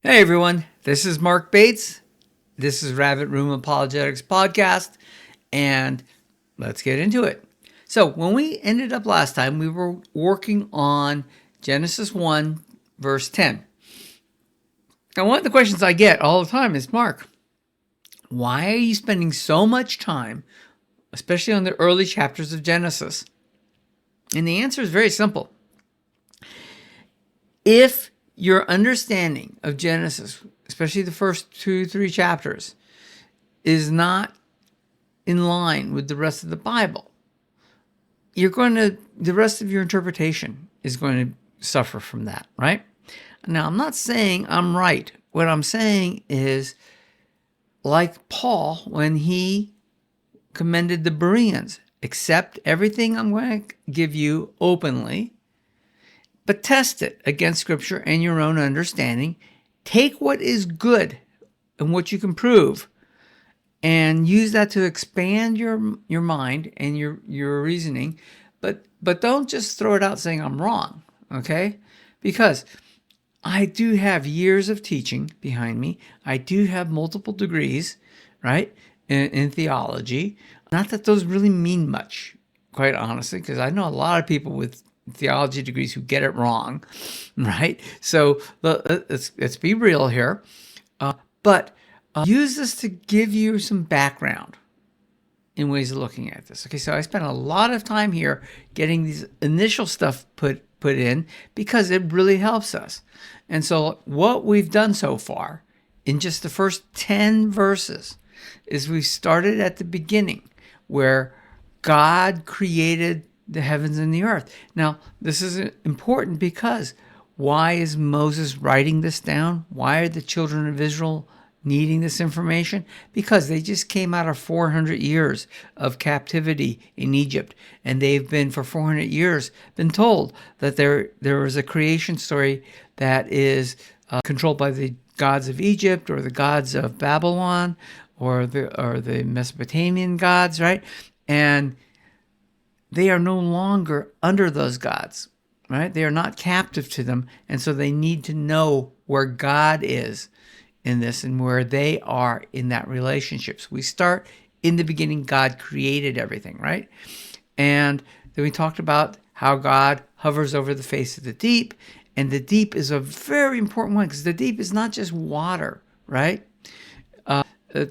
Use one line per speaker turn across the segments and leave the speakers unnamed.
Hey everyone, this is Marc Bates. This is Rabbit Room Apologetics podcast, and let's get into it. So, when we ended up last time, we were working on Genesis 1, verse 10. Now, one of the questions I get all the time is, Mark, why are you spending so much time, especially on the early chapters of Genesis? And the answer is very simple. If your understanding of Genesis, especially the first 2-3 chapters, is not in line with the rest of the Bible, the rest of your interpretation is going to suffer from that, right? Now, I'm not saying I'm right. What I'm saying is, like Paul, when he commended the Bereans, accept everything I'm going to give you openly, but test it against Scripture and your own understanding. Take what is good and what you can prove and use that to expand your mind and your reasoning, but don't just throw it out saying I'm wrong, okay? Because I do have years of teaching behind me. I do have multiple degrees, right, in theology. Not that those really mean much, quite honestly, because I know a lot of people with theology degrees who get it wrong, right? So let's be real here. But use this to give you some background in ways of looking at this. Okay, so I spent a lot of time here getting these initial stuff put in because it really helps us. And so what we've done so far in just the first 10 verses is we started at the beginning where God created the heavens and the earth. Now, this is important because why is Moses writing this down? Why are the children of Israel needing this information? Because they just came out of 400 years of captivity in Egypt, and they've been for 400 years been told that there was a creation story that is controlled by the gods of Egypt or the gods of Babylon or the Mesopotamian gods, right? And they are no longer under those gods, right? They are not captive to them, and so they need to know where God is in this and where they are in that relationship. So we start in the beginning. God created everything, right? And then we talked about how God hovers over the face of the deep, and the deep is a very important one because the deep is not just water, right? The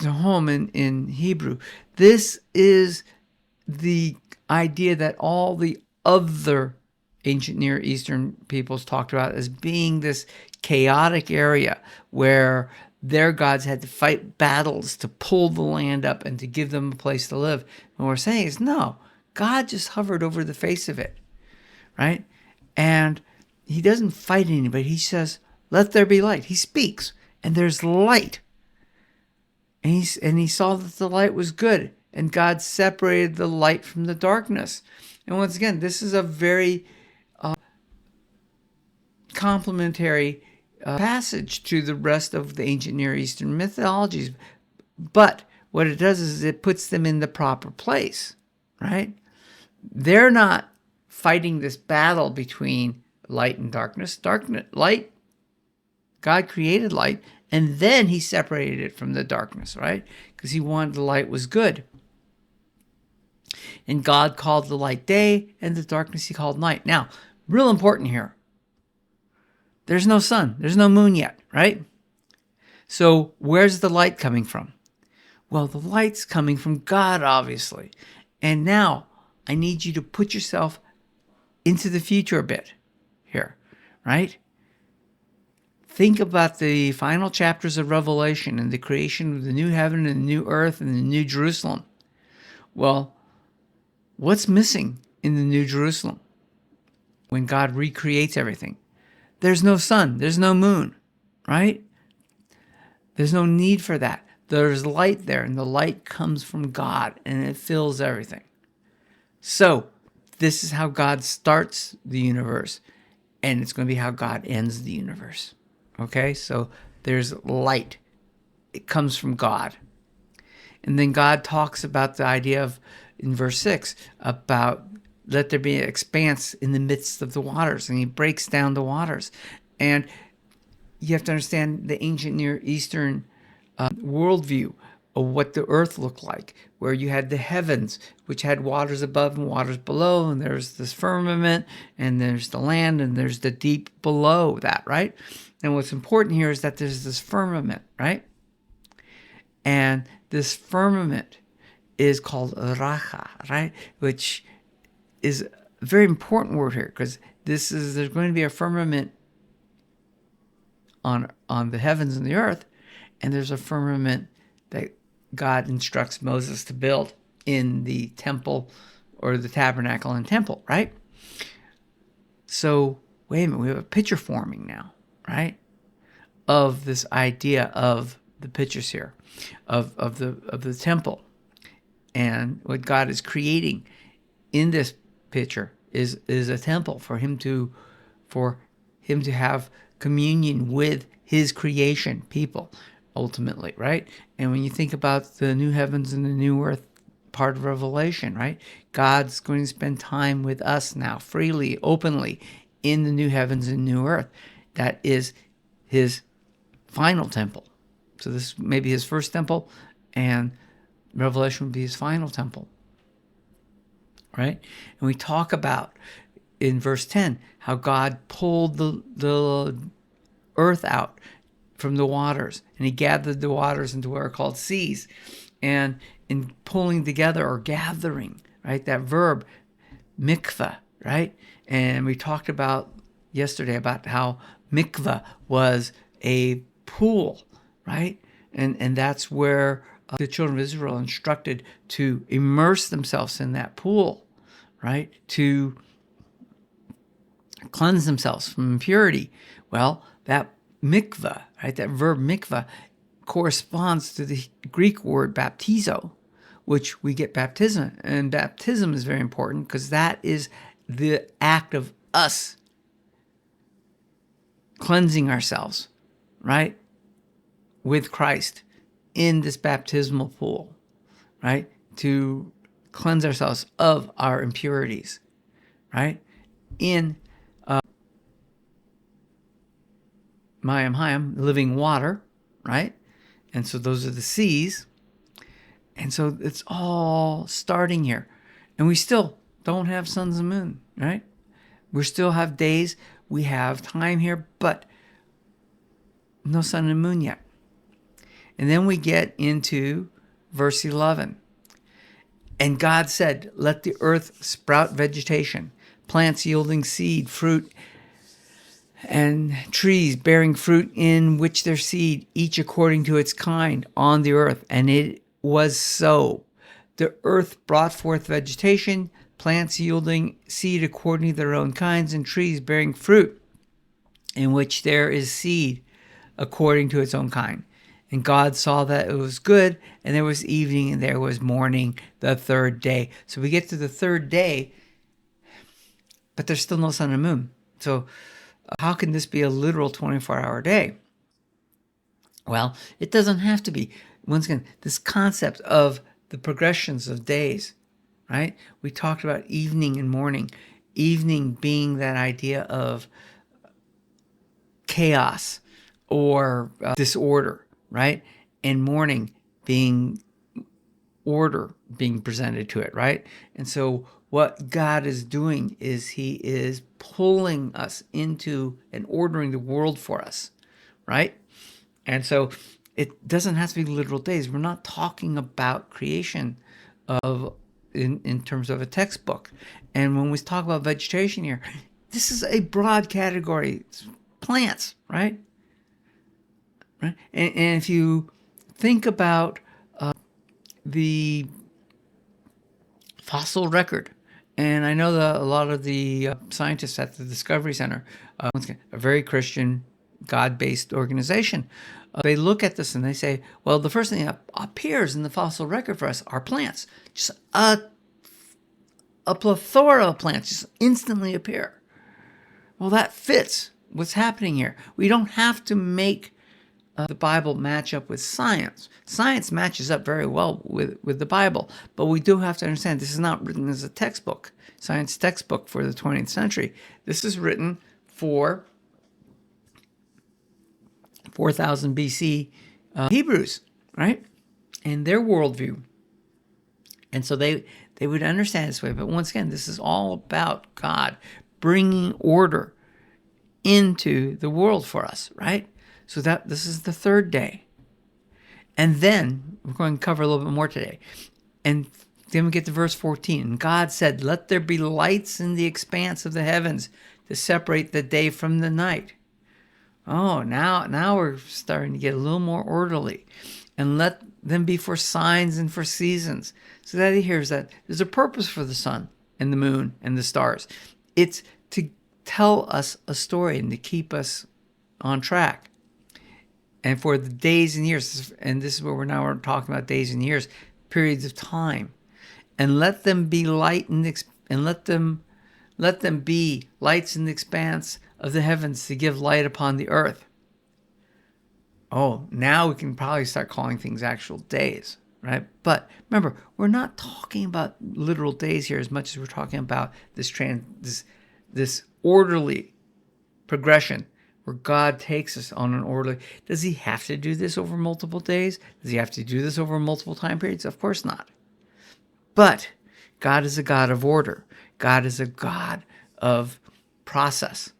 home in Hebrew. This is the idea that all the other ancient Near Eastern peoples talked about as being this chaotic area where their gods had to fight battles to pull the land up and to give them a place to live. And what we're saying is, no, God just hovered over the face of it, right? And he doesn't fight anybody. He says, let there be light. He speaks, and there's light. And he saw that the light was good, and God separated the light from the darkness. And once again, this is a very complementary passage to the rest of the ancient Near Eastern mythologies. But what it does is it puts them in the proper place, right? They're not fighting this battle between light and darkness. Light, God created light, and then he separated it from the darkness, right? Because he wanted the light was good. And God called the light day, and the darkness he called night. Now, real important here. There's no sun. There's no moon yet, right? So where's the light coming from? Well, the light's coming from God, obviously. And now I need you to put yourself into the future a bit here, right? Think about the final chapters of Revelation and the creation of the new heaven and the new earth and the new Jerusalem. Well, what's missing in the new Jerusalem when God recreates everything? There's no sun. There's no moon, right? There's no need for that. There's light there, and the light comes from God, and it fills everything. So this is how God starts the universe, and it's going to be how God ends the universe. Okay? So there's light. It comes from God. And then God talks about the idea of, in verse 6, about let there be an expanse in the midst of the waters, and he breaks down the waters. And you have to understand the ancient Near Eastern worldview of what the earth looked like, where you had the heavens, which had waters above and waters below, and there's this firmament, and there's the land, and there's the deep below that, right? And what's important here is that there's this firmament, right? And this firmament is called racha, right? Which is a very important word here, because there's going to be a firmament on the heavens and the earth, and there's a firmament that God instructs Moses to build in the temple or the tabernacle and temple, right? So wait a minute, we have a picture forming now, right? Of this idea of the pictures here, of the temple, and what God is creating in this picture is a temple for him to have communion with his creation people, ultimately, right? And when you think about the new heavens and the new earth part of Revelation, right? God's going to spend time with us now, freely, openly, in the new heavens and new earth. That is his final temple. So this may be his first temple, and Revelation would be his final temple, right? And we talk about, in verse 10, how God pulled the earth out from the waters, and he gathered the waters into what are called seas. And in pulling together or gathering, right, that verb, mikvah, right? And we talked about yesterday about how mikvah was a pool, right? And that's where the children of Israel instructed to immerse themselves in that pool, right? To cleanse themselves from impurity. Well, that mikvah, right, that verb mikvah, corresponds to the Greek word baptizo, which we get baptism. And baptism is very important because that is the act of us cleansing ourselves, right, with Christ in this baptismal pool, right, to cleanse ourselves of our impurities, right, in Mayim Hayim, living water, right? And so those are the seas. And so it's all starting here. And we still don't have suns and moon, right? We still have days. We have time here, but no sun and moon yet. And then we get into verse 11. And God said, let the earth sprout vegetation, plants yielding seed, fruit, and trees bearing fruit in which their seed, each according to its kind, on the earth. And it was so. The earth brought forth vegetation, plants yielding seed according to their own kinds, and trees bearing fruit in which there is seed according to its own kind. And God saw that it was good, and there was evening, and there was morning, the third day. So we get to the third day, but there's still no sun and moon. So how can this be a literal 24-hour day? Well, it doesn't have to be. Once again, this concept of the progressions of days, right? We talked about evening and morning. Evening being that idea of chaos or disorder, right? And morning being order being presented to it, right? And so what God is doing is he is pulling us into and ordering the world for us, right? And so it doesn't have to be literal days. We're not talking about creation in terms of a textbook. And when we talk about vegetation here, this is a broad category. It's plants, right? Right? And if you think about the fossil record, and I know that a lot of the scientists at the Discovery Center, once again, a very Christian, God-based organization, they look at this and they say, well, the first thing that appears in the fossil record for us are plants. Just a plethora of plants just instantly appear. Well, that fits what's happening here. We don't have to make the Bible match up with science. Science matches up very well with the Bible, but we do have to understand this is not written as a textbook, science textbook for the 20th century. This is written for 4,000 BC Hebrews, right? And their worldview. And so they would understand this way. But once again, this is all about God bringing order into the world for us, right? So that this is the third day. And then we're going to cover a little bit more today. And then we get to verse 14. And God said, "Let there be lights in the expanse of the heavens to separate the day from the night." Oh, now we're starting to get a little more orderly. "And let them be for signs and for seasons." So that he hears that there's a purpose for the sun and the moon and the stars. It's to tell us a story and to keep us on track. And for the days and years, and this is where we're talking about days and years, periods of time. "And let them be light and let them be lights in the expanse of the heavens to give light upon the earth." Oh, now we can probably start calling things actual days, right? But remember, we're not talking about literal days here as much as we're talking about this orderly progression where God takes us on an orderly. Does he have to do this over multiple days? Does he have to do this over multiple time periods? Of course not. But God is a God of order. God is a God of process.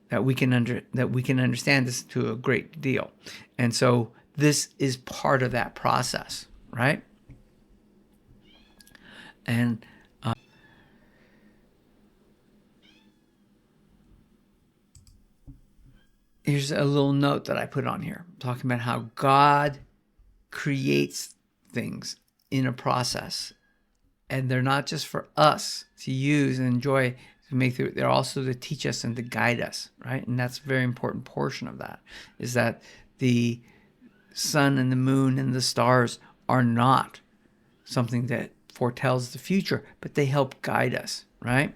That we can understand this to a great deal. And so this is part of that process, right? And here's a little note that I put on here, talking about how God creates things in a process. And they're not just for us to use and enjoy, to make through, they're also to teach us and to guide us, right? And that's a very important portion of that, is that the sun and the moon and the stars are not something that foretells the future, but they help guide us, right?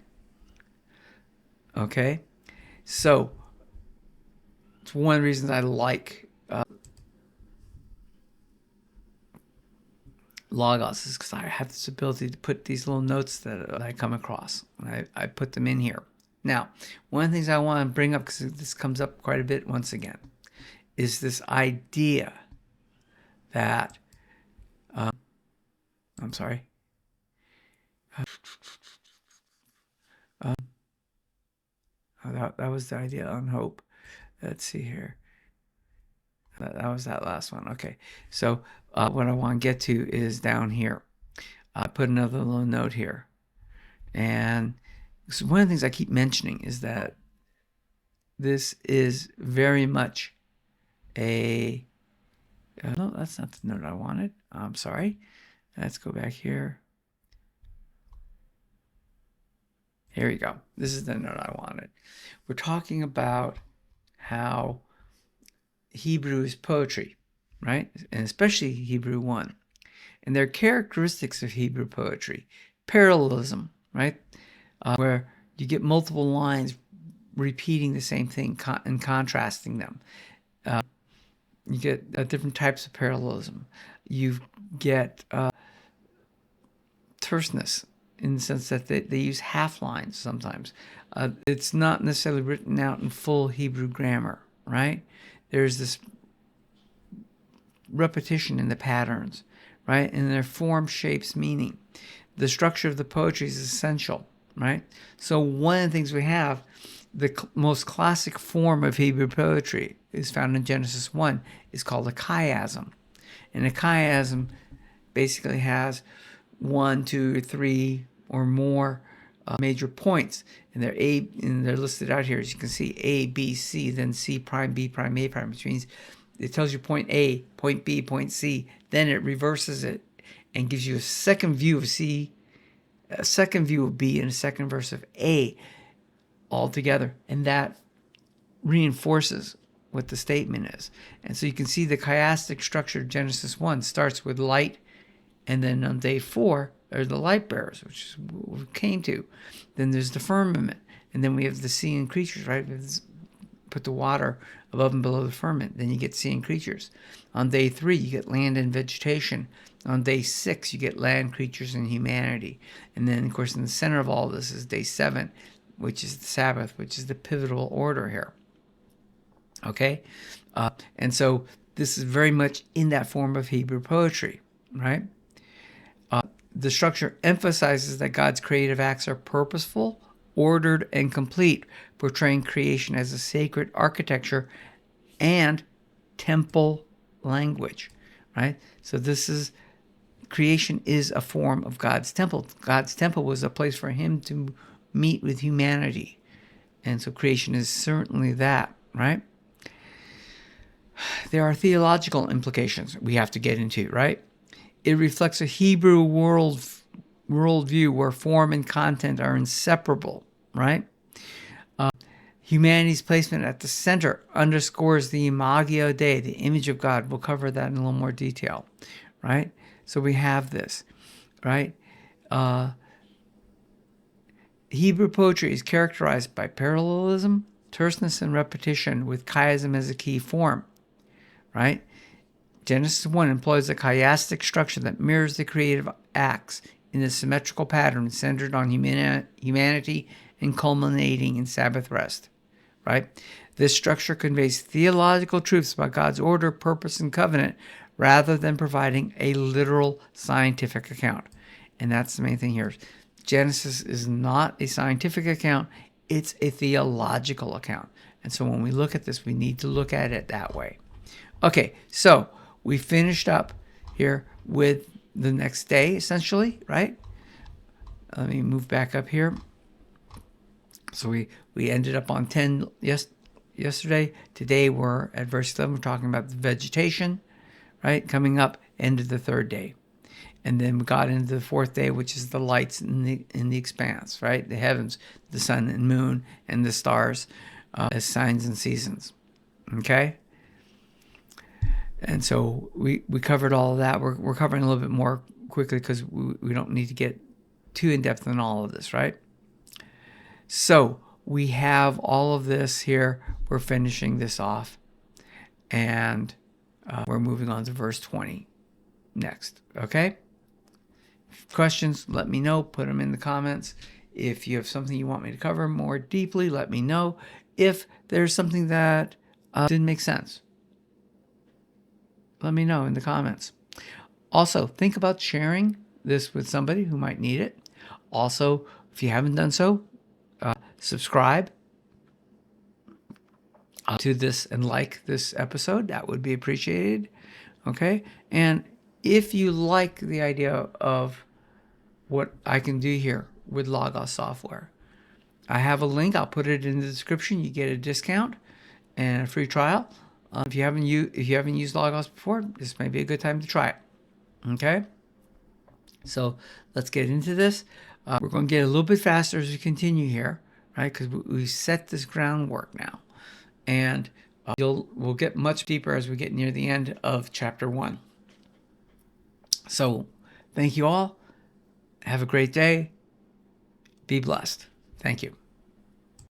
Okay? So it's one of the reasons I like Logos, is because I have this ability to put these little notes that I come across, and I put them in here. Now, one of the things I want to bring up, because this comes up quite a bit once again, is this idea that, I'm sorry, that was the idea on hope. Let's see here. That was that last one. Okay, so what I want to get to is down here. I put another little note here. And so one of the things I keep mentioning is that this is very much a... no, that's not the note I wanted. I'm sorry. Let's go back here. Here we go. This is the note I wanted. We're talking about how Hebrew is poetry, right? And especially Hebrew 1. And there are characteristics of Hebrew poetry. Parallelism, right? Where you get multiple lines repeating the same thing and contrasting them. You get different types of parallelism. You get terseness, in the sense that they use half lines sometimes. It's not necessarily written out in full Hebrew grammar, right? There's this repetition in the patterns, right? And their form, shapes, meaning. The structure of the poetry is essential, right? So one of the things we have, the most classic form of Hebrew poetry is found in Genesis 1, is called a chiasm. And a chiasm basically has 1, 2, 3 or more major points, and they're listed out here, as you can see: A, B, C, then C prime, B prime, A prime, which means it tells you point A, point B, point C, then it reverses it and gives you a second view of C, a second view of B, and a second verse of A all together, and that reinforces what the statement is. And so you can see the chiastic structure of Genesis 1 starts with light, and then on day 4 are the light bearers, which is what we came to. Then there's the firmament, and then we have the sea and creatures, right? Put the water above and below the firmament, then you get sea and creatures. On day 3, you get land and vegetation. On day 6, you get land, creatures, and humanity. And then, of course, in the center of all this is day 7, which is the Sabbath, which is the pivotal order here. Okay? And so this is very much in that form of Hebrew poetry, right? The structure emphasizes that God's creative acts are purposeful, ordered, and complete, portraying creation as a sacred architecture and temple language, right? So creation is a form of God's temple. God's temple was a place for him to meet with humanity. And so creation is certainly that, right? There are theological implications we have to get into, right? It reflects a Hebrew worldview where form and content are inseparable, right? Humanity's placement at the center underscores the imago Dei, the image of God. We'll cover that in a little more detail, right? So we have this, right? Hebrew poetry is characterized by parallelism, terseness, and repetition, with chiasm as a key form, right? Genesis 1 employs a chiastic structure that mirrors the creative acts in a symmetrical pattern centered on humanity and culminating in Sabbath rest, right? This structure conveys theological truths about God's order, purpose, and covenant rather than providing a literal scientific account. And that's the main thing here. Genesis is not a scientific account, it's a theological account. And so when we look at this, we need to look at it that way. Okay, so we finished up here with the next day, essentially, right? Let me move back up here. So we ended up on 10 yesterday. Today we're at verse 11. We're talking about the vegetation, right? Coming up, end of the third day. And then we got into the fourth day, which is the lights in the expanse, right? The heavens, the sun and moon, and the stars as signs and seasons, okay? And so we covered all of that. We're covering a little bit more quickly because we don't need to get too in-depth on all of this, right? So we have all of this here. We're finishing this off. And we're moving on to verse 20 next, okay? Questions, let me know. Put them in the comments. If you have something you want me to cover more deeply, let me know. If there's something that didn't make sense, let me know in the comments. Also, think about sharing this with somebody who might need it. Also, if you haven't done so, subscribe to this and like this episode. That would be appreciated. Okay? And if you like the idea of what I can do here with Logos software, I have a link. I'll put it in the description. You get a discount and a free trial. If you haven't used Logos before, this may be a good time to try it. Okay? So let's get into this. We're going to get a little bit faster as we continue here, right? Because we set this groundwork now. And we'll get much deeper as we get near the end of chapter 1. So thank you all. Have a great day. Be blessed. Thank you.